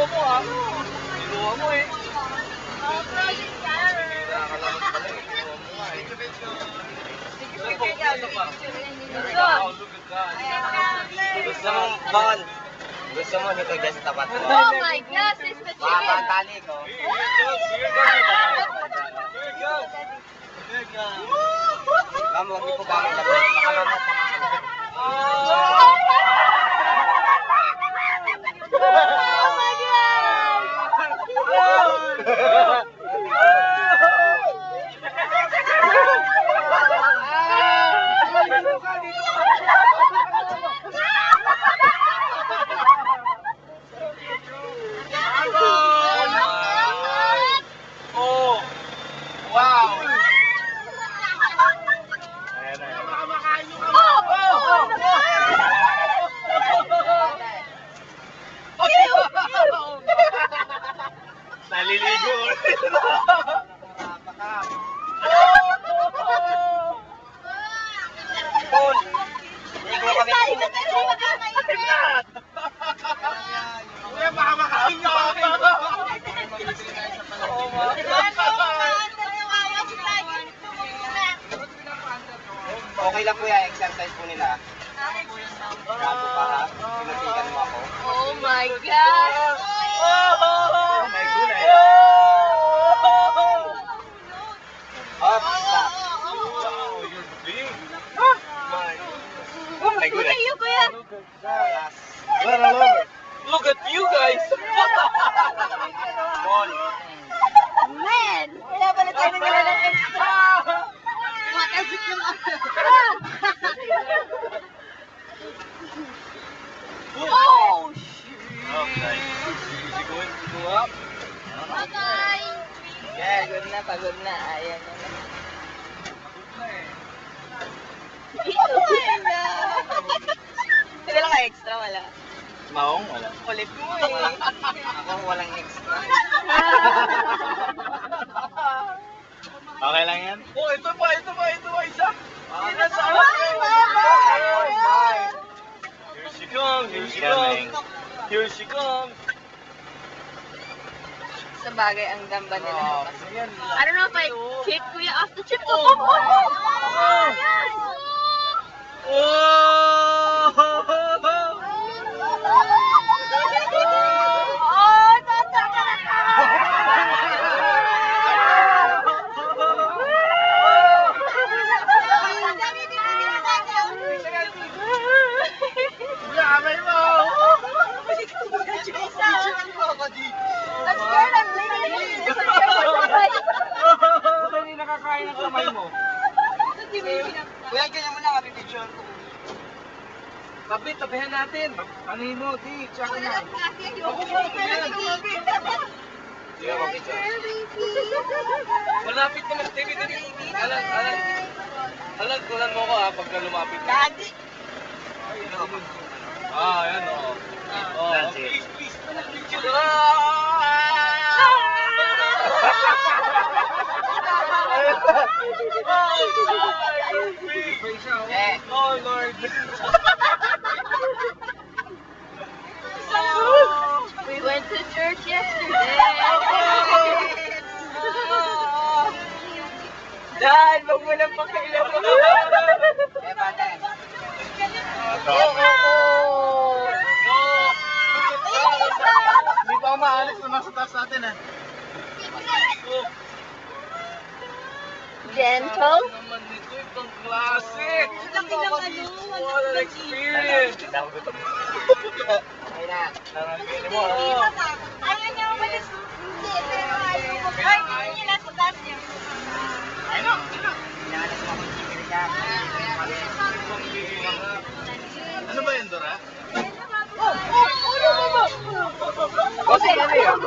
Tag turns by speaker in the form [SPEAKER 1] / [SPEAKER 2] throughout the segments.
[SPEAKER 1] kinuha mo ah. Kinuha mo eh. Nakakalaman pala eh. Kinuha mo nga eh.
[SPEAKER 2] Gusto mo, Bon? Gusto mo dito dyan sa tapat mo?
[SPEAKER 3] Oh my gosh, it's the chicken!
[SPEAKER 2] Makakatali ko. Ma'am, huwag niyo po kami labas. Nakalamat na mga
[SPEAKER 3] Oh my God!
[SPEAKER 1] Oh! Wow! Naliligo.
[SPEAKER 2] Bon! Hindi ko kami
[SPEAKER 1] Kuya, baka makain nyo kami.
[SPEAKER 2] Okay lang po yan, exercise po nila. Bravo pa ha, pinatigan mo ako.
[SPEAKER 3] Oh my God!
[SPEAKER 1] May gulay.
[SPEAKER 2] Up, stop.
[SPEAKER 1] Wow, you're big. Oh my
[SPEAKER 3] Kuya,
[SPEAKER 1] goodness.
[SPEAKER 3] you, kuya!
[SPEAKER 2] Last.
[SPEAKER 1] Look at you guys.
[SPEAKER 2] Bon.
[SPEAKER 3] Man! Kaya pala tayo nila ng extra! Makasik yung Oh!
[SPEAKER 1] Okay. Easy going to go up.
[SPEAKER 3] Bye-bye!
[SPEAKER 2] Yeah, good na, pagod na. Ayan na. Hindi lang ka extra, wala.
[SPEAKER 1] Maong wala.
[SPEAKER 2] Kulit mo eh. Ako walang extra.
[SPEAKER 1] Okay lang yan? Oh, ito pa, isa. Ina sa Here she comes, here she comes. Here she comes.
[SPEAKER 3] Sa bagay, ang gamba nila.
[SPEAKER 1] Oh, yan.
[SPEAKER 3] I don't know if I kick Kuya off the chip.
[SPEAKER 1] Oh! Yamay mo!
[SPEAKER 3] I'm scared I'm leaving it.
[SPEAKER 1] Ba't hindi nakakain ng kamay mo?
[SPEAKER 2] Kuya, ganyan mo na, kapipicture ko.
[SPEAKER 1] Tabi, tabihan natin. Anuhin mo, di, tsaka na. Sige, mag-picture. Malapit naman, David, dali. Alag mo ko ha, pagka lumapit.
[SPEAKER 2] Daddy!
[SPEAKER 1] Ayan o. Please, picture. Oh, Lord.
[SPEAKER 3] We went to church yesterday.
[SPEAKER 2] Dad, wag mo lang pakailan mo. Eh, bata.
[SPEAKER 1] Hindi pa ako maalis na nasa taas natin eh.
[SPEAKER 3] Gentle.
[SPEAKER 1] Naman nito, ibang klase. What an experience.
[SPEAKER 2] Okay na.
[SPEAKER 1] Narangin mo.
[SPEAKER 3] Ayaw niya umalis. Hindi, pero ayaw ko. Ay, hindi niya nasa taas niya.
[SPEAKER 2] Inalis mo akong chicken ka.
[SPEAKER 1] Ano ba yun, Dora?
[SPEAKER 2] Kasi ano yun?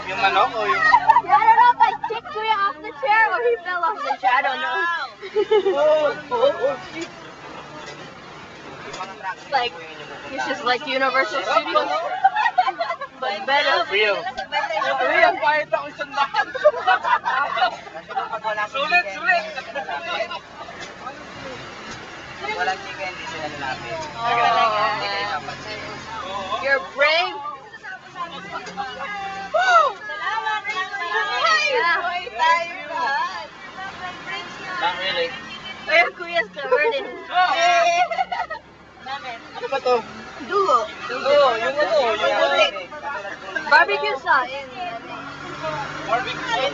[SPEAKER 1] Yung manok o yung...
[SPEAKER 3] I don't know if I kicked Kuya off the chair or he fell off the chair. I don't know. It's like, it's just like Universal Studios. But better.
[SPEAKER 1] Real. Real, kahit ako isang lahat. Sulit!
[SPEAKER 2] Pag walang chicken, hindi sila lalapit.
[SPEAKER 3] Oh, you're brave. Salamat! Hoy, tayo lahat.
[SPEAKER 2] Not really.
[SPEAKER 3] Pero kuya's covered in
[SPEAKER 2] Ano ba to?
[SPEAKER 3] dugo.
[SPEAKER 1] Oo, yung ano, yung puti.
[SPEAKER 3] Barbecue sauce.
[SPEAKER 2] Barbecue.